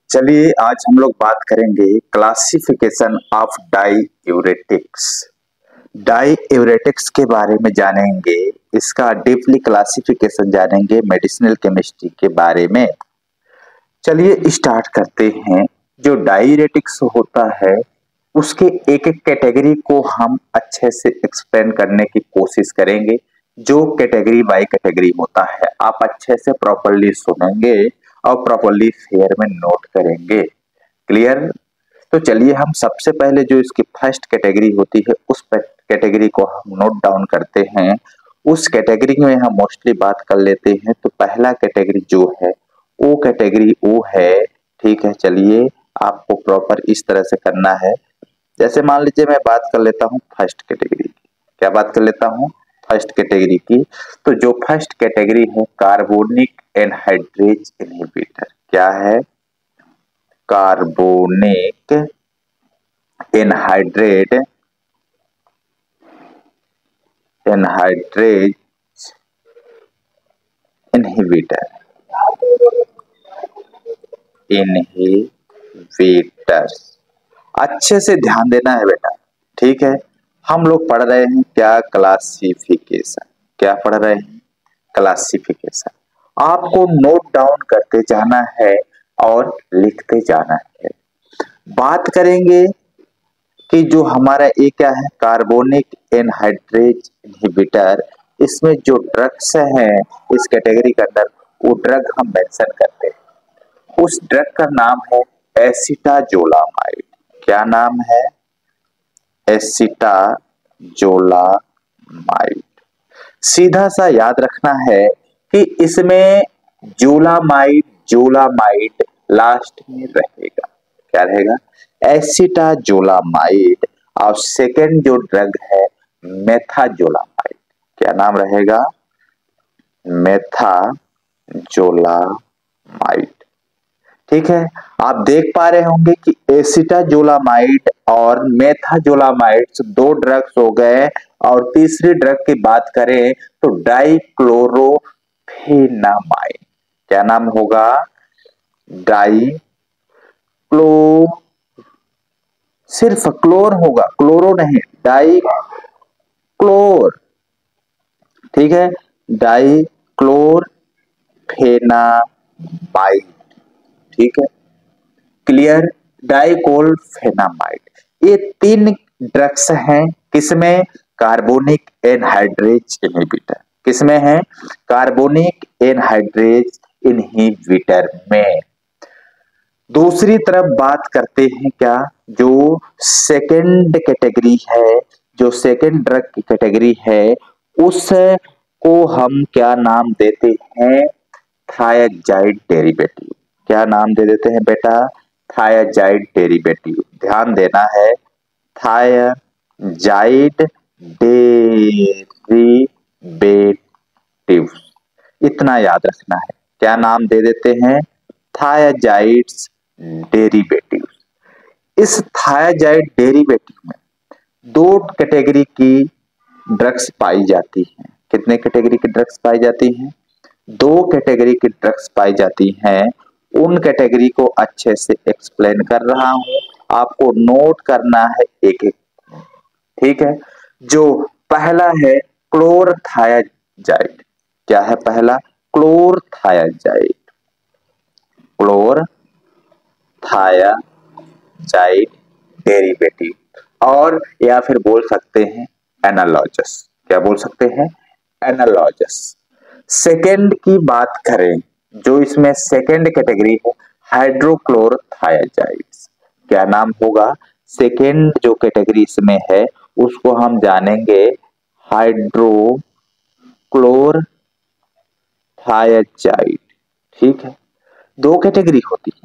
चलिए आज हम लोग बात करेंगे क्लासिफिकेशन ऑफ डाईयूरेटिक्स। डाईयूरेटिक्स के बारे में जानेंगे, इसका डीपली क्लासिफिकेशन जानेंगे, मेडिसिनल केमिस्ट्री के बारे में। चलिए स्टार्ट करते हैं। जो डाईयूरेटिक्स होता है उसके एक एक कैटेगरी को हम अच्छे से एक्सप्लेन करने की कोशिश करेंगे। जो कैटेगरी बाय कैटेगरी होता है आप अच्छे से प्रॉपर्ली सुनेंगे और प्रॉपर्ली फेयर में नोट करेंगे। क्लियर? तो चलिए हम सबसे पहले जो इसकी फर्स्ट कैटेगरी होती है उस कैटेगरी को हम नोट डाउन करते हैं। उस कैटेगरी में हम मोस्टली बात कर लेते हैं। तो पहला कैटेगरी जो है वो कैटेगरी वो है, ठीक है। चलिए आपको प्रॉपर इस तरह से करना है। जैसे मान लीजिए मैं बात कर लेता हूँ फर्स्ट कैटेगरी की। क्या बात कर लेता हूँ? फर्स्ट कैटेगरी की। तो जो फर्स्ट कैटेगरी है कार्बोनिक एनहाइड्रेज इनहिबिटर। क्या है? Carbonic anhydrase inhibitor. अच्छे से ध्यान देना है बेटा, ठीक है। हम लोग पढ़ रहे हैं क्या? क्लासिफिकेशन। क्या पढ़ रहे हैं? क्लासिफिकेशन। आपको नोट डाउन करते जाना है और लिखते जाना है। बात करेंगे कि जो हमारा ये क्या है, कार्बोनिक एनहाइड्रेज इनहिबिटर। इसमें जो ड्रग्स हैं इस कैटेगरी के अंदर, वो ड्रग हम मेंशन करते हैं। उस ड्रग का नाम है एसिटाजोलामाइड। क्या नाम है? एसिटाजोलामाइड। सीधा सा याद रखना है कि इसमें जोलामाइड लास्ट में रहेगा। क्या रहेगा? एसिटाजोलामाइड। और सेकेंड जो ड्रग है मेथाजोलामाइड। क्या नाम रहेगा? मेथाजोलामाइड। ठीक है। आप देख पा रहे होंगे कि एसिटाजोलामाइड और मेथाजोलामाइड दो ड्रग्स हो गए। और तीसरी ड्रग की बात करें तो डाइक्लोरोफेनामाइड। क्या नाम होगा? सिर्फ क्लोर होगा, क्लोरो नहीं, डाइक्लोर। ठीक है, डाइक्लोरफेनामाइड। ठीक है, क्लियर? डाइक्लोरफेनामाइड। ये तीन ड्रग्स हैं किसमें? Carbonic anhydrase inhibitor. किसमें है? कार्बोनिक एनहाइड्रेज इनहिबिटर में। दूसरी तरफ बात करते हैं क्या? जो सेकंड कैटेगरी है, जो सेकंड ड्रग की कैटेगरी है, उसको हम क्या नाम देते हैं? Thiazide derivative. क्या नाम दे देते हैं बेटा? Thiazide derivative. ध्यान देना है, थायाजाइड डेरिवेटिव, इतना याद रखना है। क्या नाम दे देते हैं? थायाजाइड्स डेरिवेटिव। इस थायाजाइड डेरिवेटिव में दो कैटेगरी की ड्रग्स पाई जाती हैं। कितने कैटेगरी की ड्रग्स पाई जाती हैं? दो कैटेगरी की ड्रग्स पाई जाती हैं। उन कैटेगरी को अच्छे से एक्सप्लेन कर रहा हूं, आपको नोट करना है एक एक। ठीक है। जो पहला है क्लोरथायाजाइड। क्या है पहला? क्लोरथायाजाइड। क्लोरथायाजाइड डेरिवेटिव, और या फिर बोल सकते हैं एनालॉगस। क्या बोल सकते हैं? एनालॉगस। सेकेंड की बात करें, जो इसमें सेकेंड कैटेगरी है हाइड्रोक्लोरथायाजाइड्स। क्या नाम होगा? सेकेंड जो कैटेगरी इसमें है उसको हम जानेंगे हाइड्रोक्लोरथायाजाइड। ठीक है। दो कैटेगरी होती है।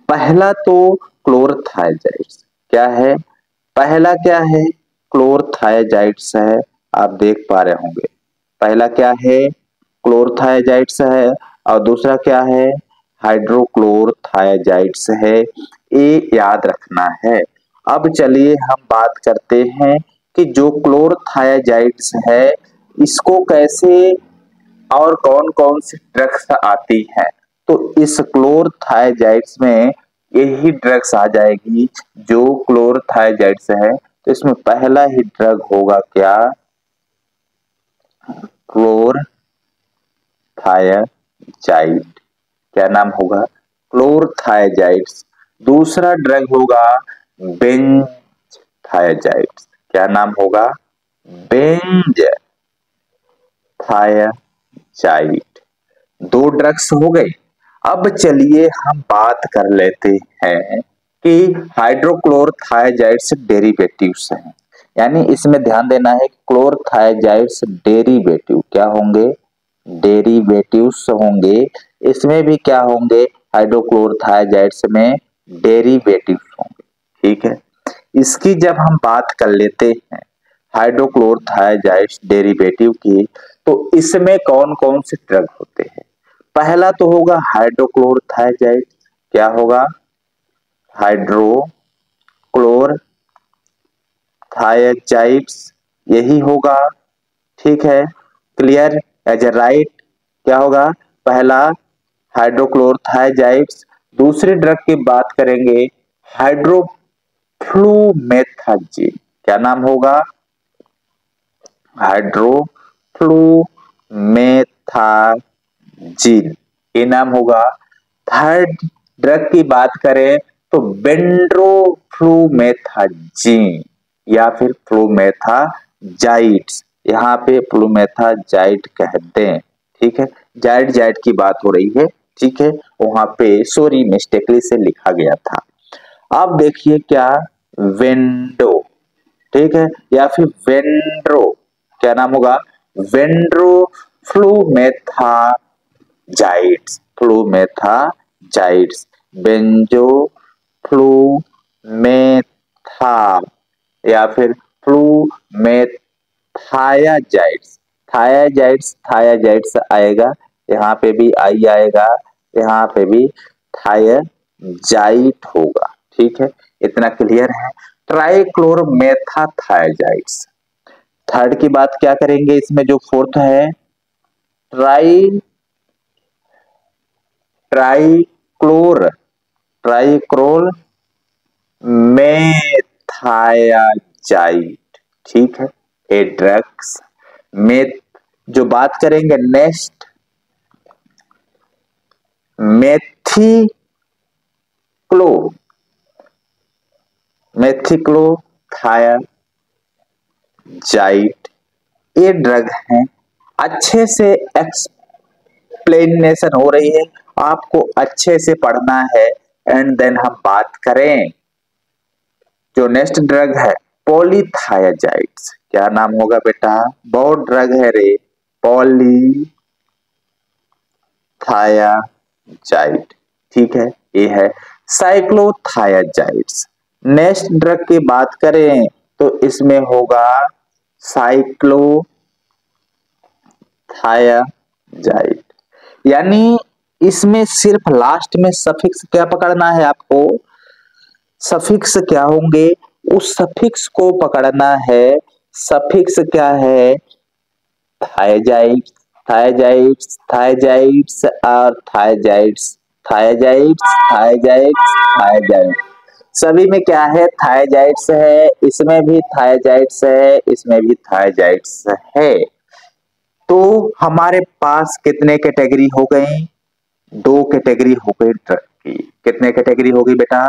पहला तो क्लोरथायाजाइड्स। क्या है? पहला क्या है? क्लोरथायाजाइड्स है। आप देख पा रहे होंगे पहला क्या है? क्लोरथायाजाइड्स है। और दूसरा क्या है? हाइड्रोक्लोरथायाजाइड्स है। ये याद रखना है। अब चलिए हम बात करते हैं कि जो क्लोरथायाजाइड्स है इसको कैसे और कौन कौन सी ड्रग्स आती हैं। तो इस क्लोरथायाजाइड्स में यही ड्रग्स आ जाएगी जो क्लोरथायजाइड्स है। तो इसमें पहला ही ड्रग होगा क्या, क्लोरथायजाइड। क्या नाम होगा, क्लोरथायजाइड्स। दूसरा ड्रग होगा बेंजथायजाइड्स। क्या नाम होगा, बेंजथायजाइड। दो ड्रग्स हो गए। अब चलिए हम बात कर लेते हैं कि हाइड्रोक्लोरथायजाइड्स डेरिवेटिव्स हैं, यानी इसमें ध्यान देना है क्लोरथायजाइड्स डेरिवेटिव क्या होंगे, डेरिवेटिव्स होंगे। इसमें भी क्या होंगे, हाइड्रोक्लोरथायजाइड्स में डेरिवेटिव्स होंगे। ठीक है, इसकी जब हम बात कर लेते हैं हाइड्रोक्लोरथायजाइड्स डेरिवेटिव की, तो इसमें कौन कौन से ड्रग होते हैं। पहला तो होगा हाइड्रोक्लोरथायजाइड। क्या होगा, हाइड्रोक्लोरथायजाइड्स यही होगा। ठीक है, क्लियर एज ए राइट। क्या होगा, पहला हाइड्रोक्लोरथायजाइड्स। दूसरे ड्रग की बात करेंगे हाइड्रोफ्लूमेथाजिन। क्या नाम होगा, हाइड्रोफ्लूमेथाजिन ये नाम होगा। थर्ड ड्रग की बात करें तो बेंड्रोफ्लूमेथाजिन या फिर फ्लूमेथाजाइड्स, यहाँ पे फ्लूमेथाजाइड कहते हैं। ठीक है, जाइड जाइड की बात हो रही है। ठीक है, वहां पे सॉरी मिस्टेकली से लिखा गया था। अब देखिए क्या, वेंडो। ठीक है, या फिर वेंड्रो। क्या नाम होगा, वेंड्रो फ्लूमेथाजाइड्स, फ्लूमेथाजाइड्स, बेंजो फ्लूमेथा या फिर फ्लूमेथायाजाइड्स। थायाजाइड्स, थायाजाइड्स आएगा, यहाँ पे भी आई आएगा, यहाँ पे भी थायाजाइड होगा। ठीक है, इतना क्लियर है। ट्राइक्लोरमेथाथायजाइड्स। थर्ड की बात क्या करेंगे, इसमें जो फोर्थ है ट्राइक्लोर मेथायाजाइड। ठीक है, ए ड्रग्स मेथ। जो बात करेंगे नेक्स्ट, मेथिक्लोथायजाइड ये ड्रग है। अच्छे से एक्सप्लेनेशन हो रही है, आपको अच्छे से पढ़ना है। एंड देन हम बात करें जो नेक्स्ट ड्रग है पॉलीथायजाइड्स। क्या नाम होगा बेटा, बहुत ड्रग है रे, पॉलीथायजाइड। ठीक है, ये है साइक्लोथायजाइड्स। नेक्स्ट ड्रग की बात करें तो इसमें होगा साइक्लोथायजाइड, यानी इसमें सिर्फ लास्ट में सफिक्स क्या पकड़ना है आपको, सफिक्स क्या होंगे, उस सफिक्स को पकड़ना है। सफिक्स क्या है, थायजाइड्स, थायजाइड्स, थायजाइड्स और थायजाइड्स, थायजाइड्स, थायजाइड्स, थायजाइड्स। सभी में क्या है, थायजाइड्स है, इसमें भी थायजाइड्स है, इसमें भी थायजाइड्स है। तो हमारे पास कितने कैटेगरी हो गई, दो कैटेगरी हो गई ड्रग की। कितने कैटेगरी होगी बेटा,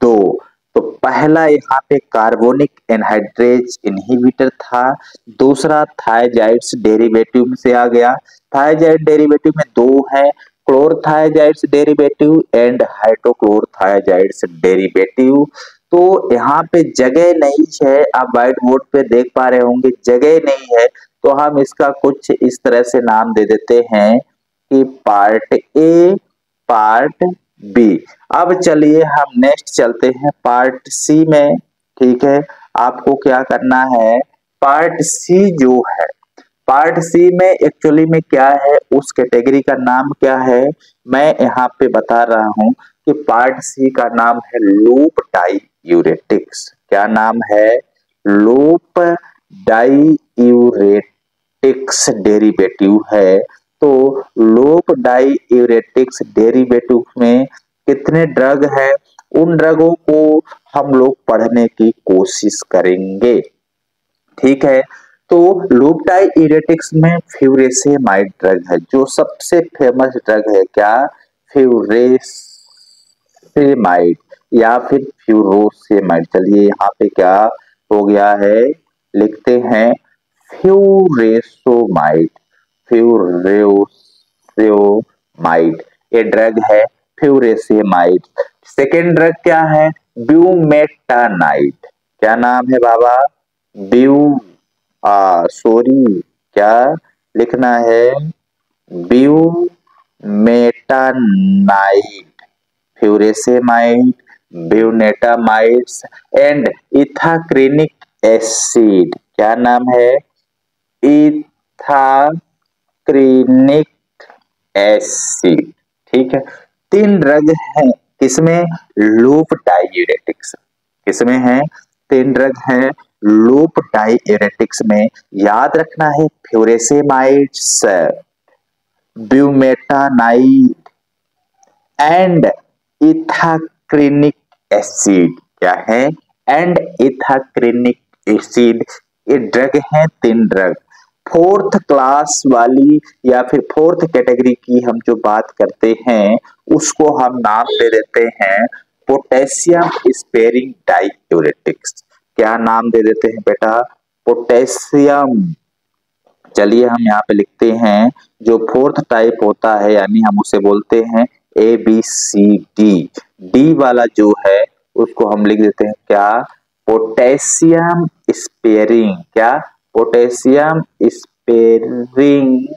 दो। तो पहला यहाँ पे कार्बोनिक एनहाइड्रेज इनहिबिटर था, दूसरा थायजाइड्स डेरिवेटिव में से आ गया। थायजाइड डेरिवेटिव में दो है, क्लोरथायजाइड्स डेरिवेटिव एंड हाइड्रोक्लोरथायजाइड्स डेरिवेटिव। तो यहाँ पे जगह नहीं है, आप व्हाइट बोर्ड पे देख पा रहे होंगे जगह नहीं है, तो हम इसका कुछ इस तरह से नाम दे देते हैं कि पार्ट ए, पार्ट बी। अब चलिए हम नेक्स्ट चलते हैं पार्ट सी में। ठीक है, आपको क्या करना है, पार्ट सी जो है, पार्ट सी में एक्चुअली में क्या है, उस कैटेगरी का नाम क्या है, मैं यहाँ पे बता रहा हूँ कि पार्ट सी का नाम है लूप डाईयूरेटिक्स। क्या नाम है, लूप डाईयूरेटिक्स डेरिवेटिव है। तो लूप डाईयूरेटिक्स डेरिवेटिव में कितने ड्रग है, उन ड्रगों को हम लोग पढ़ने की कोशिश करेंगे। ठीक है, तो लूप डाययूरेटिक्स में फ्यूरेसेमाइड ड्रग है जो सबसे फेमस ड्रग है। क्या? फ्यूरेसेमाइड या फिर फ्यूरोसेमाइड। चलिए यहाँ पे क्या हो गया है, लिखते हैं फ्यूरेसोमाइड। फ्यूरेसोमाइड ये ड्रग है फ्यूरेसेमाइड। सेकेंड ड्रग क्या है? ब्यूमेटानाइड। क्या नाम है बाबा? ब्यू सॉरी, क्या लिखना है? ब्यूमेटानाइड, फ्यूरेसेमाइड, ब्यूनेटामाइड्स एंड इथाक्रिनिक एसिड। क्या नाम है? इथाक्रिनिक एसिड। ठीक है, तीन ड्रग हैं किसमें? Loop diuretics. किसमें है? तीन ड्रग हैं लूप डाययूरेटिक्स में। याद रखना है फ्यूरेसेमाइड्स, ब्यूमेटानाइड एंड इथाक्रिनिक एसिड। क्या है? And ethacrynic acid. ये ड्रग हैं तीन ड्रग। फोर्थ क्लास वाली या फिर फोर्थ कैटेगरी की हम जो बात करते हैं उसको हम नाम दे देते हैं पोटेशियम स्पेयरिंग डाययूरेटिक्स। क्या नाम दे देते हैं बेटा? पोटेशियम। चलिए हम यहाँ पे लिखते हैं जो फोर्थ टाइप होता है यानी हम उसे बोलते हैं ABCD। डी वाला जो है उसको हम लिख देते हैं क्या? Potassium sparing. क्या? Potassium sparing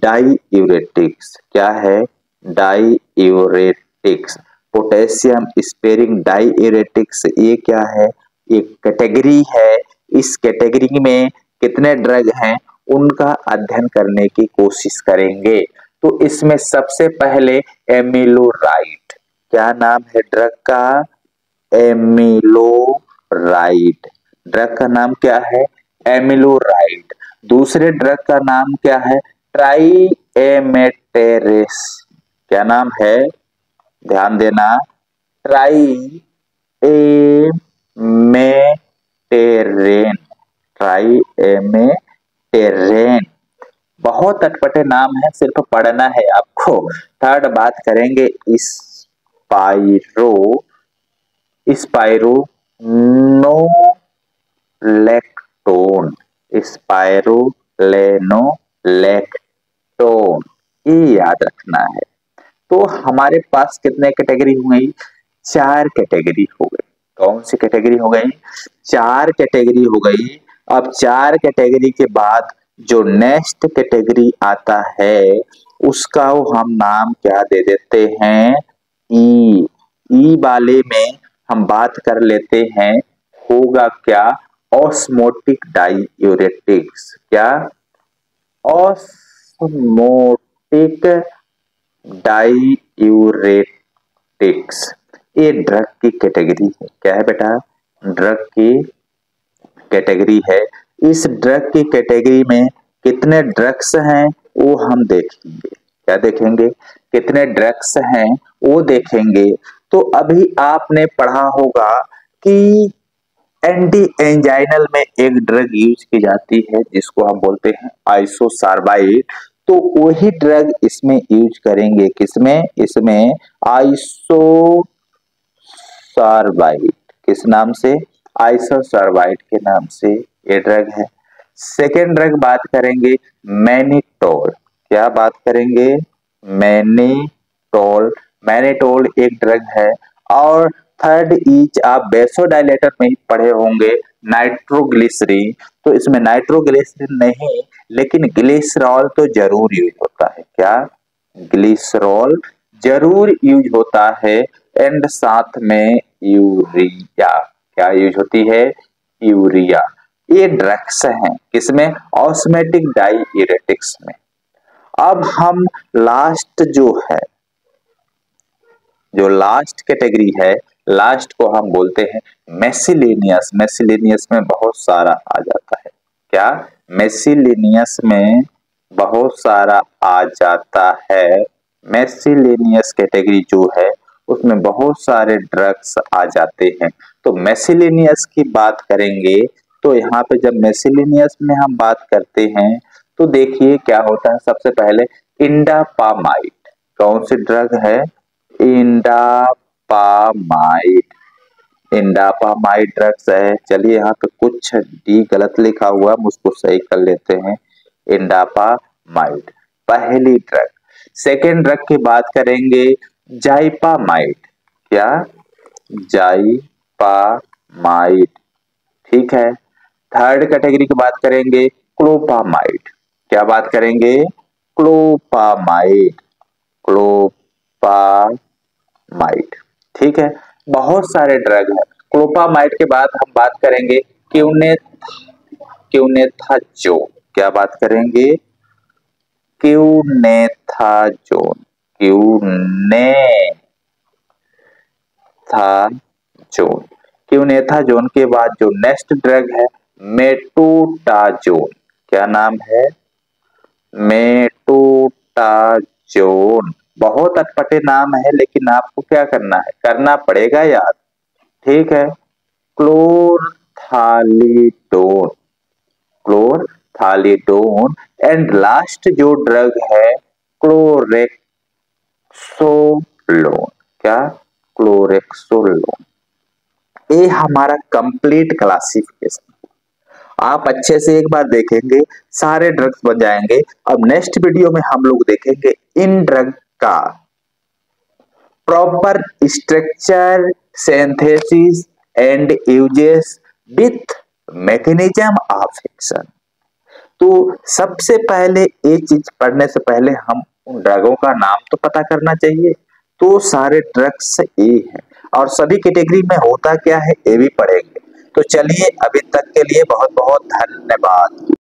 diuretics. क्या है? डाययूरेटिक्स। पोटेशियम स्पेयरिंग डाययूरेटिक्स ये क्या है? एक कैटेगरी है। इस कैटेगरी में कितने ड्रग हैं उनका अध्ययन करने की कोशिश करेंगे। तो इसमें सबसे पहले एमिलोराइड। क्या नाम है ड्रग का? एमिलोराइड। ड्रग का नाम क्या है? एमिलोराइड। दूसरे ड्रग का नाम क्या है? ट्राइएमेटेरेस। क्या नाम है? ध्यान देना, ट्राइएमेटेरेन। ट्राइएमेटेरेन बहुत अटपटे नाम है, सिर्फ पढ़ना है आपको। थर्ड बात करेंगे स्पाइरोलेक्टोन। स्पाइरोलेक्टोन ये याद रखना है। तो हमारे पास कितने कैटेगरी हो गई? चार कैटेगरी हो गई। कौन सी कैटेगरी हो गई? चार कैटेगरी हो गई। अब चार कैटेगरी के बाद जो नेक्स्ट कैटेगरी आता है उसका हम नाम क्या दे देते हैं? ई। ई वाले में हम बात कर लेते हैं होगा क्या? Osmotic diuretics. क्या? ऑस्मोटिक डाययूरेटिक्स ये ड्रग की कैटेगरी है। क्या है बेटा? ड्रग की कैटेगरी है। इस ड्रग की कैटेगरी में कितने ड्रग्स हैं वो हम देखेंगे। क्या देखेंगे? कितने ड्रग्स हैं वो देखेंगे। तो अभी आपने पढ़ा होगा कि एंटी एंजाइनल में एक ड्रग यूज की जाती है जिसको हम बोलते हैं आइसोसार्बाइड। तो वही ड्रग इसमें यूज करेंगे। किसमें? इसमें आइसोसार्बाइड। किस नाम से? आइसोसार्बाइड के नाम से ये ड्रग है। सेकेंड ड्रग बात करेंगे मैनिटोल। क्या बात करेंगे? मैनिटोल। मैनिटोल एक ड्रग है। और थर्ड इज आप बेसोडाइलेटर में ही पढ़े होंगे नाइट्रोग्लिसरीन। तो इसमें नाइट्रोग्लिसरीन नहीं लेकिन ग्लिसरॉल तो जरूर यूज होता है। क्या? ग्लिसरॉल जरूर यूज होता है। एंड साथ में यूरिया। क्या यूज होती है? यूरिया। ये ड्रग्स हैं किसमें? ऑस्मेटिक डाययूरेटिक्स में। अब हम लास्ट जो लास्ट कैटेगरी है, लास्ट को हम बोलते हैं मेसिलेनियस। मेसिलेनियस में बहुत सारा आ जाता है। क्या? मेसिलेनियस में बहुत सारा आ जाता है। मेसिलेनियस कैटेगरी जो है उसमें बहुत सारे ड्रग्स आ जाते हैं। तो मिसलेनियस की बात करेंगे तो यहाँ पे जब मिसलेनियस में हम बात करते हैं तो देखिए क्या होता है। सबसे पहले इंडापामाइड, कौन सी ड्रग है? इंडापामाइड, इंडापामाइड ड्रग्स है। चलिए यहाँ पे कुछ डी गलत लिखा हुआ, हम उसको सही कर लेते हैं। इंडापामाइड पहली ड्रग। सेकेंड ड्रग की बात करेंगे जाइपामाइड, क्या? जाइपामाइड, ठीक है। थर्ड कैटेगरी की बात करेंगे क्लोपामाइड, क्या बात करेंगे? क्लोपामाइड, क्लोपामाइड, ठीक है। बहुत सारे ड्रग है। क्लोपामाइड के बाद हम बात करेंगे क्यूनेथाजोन, क्या बात करेंगे? क्यूनेथाजोन, क्यूनेथाजोन, क्यूनेथाजोन के बाद जो नेक्स्ट ड्रग है मेटोटाजोन, क्या नाम है? मेटोटाजोन। बहुत अटपटे नाम है लेकिन आपको क्या करना है, करना पड़ेगा याद, ठीक है। क्लोरथालिडोन, क्लोरथालिडोन। एंड लास्ट जो ड्रग है क्लोरेक्सोलोन, क्या? क्लोरेक्सोलोन। ये हमारा कंप्लीट क्लासिफिकेशन। आप अच्छे से एक बार देखेंगे सारे ड्रग्स बन जाएंगे। अब नेक्स्ट वीडियो में हम लोग देखेंगे इन ड्रग का proper structure, synthesis and uses with mechanism of action. तो सबसे पहले ये चीज पढ़ने से पहले हम उन ड्रगों का नाम तो पता करना चाहिए। तो सारे ड्रग्स ये है और सभी कैटेगरी में होता क्या है ये भी पढ़ेंगे। तो चलिए अभी तक के लिए बहुत बहुत धन्यवाद।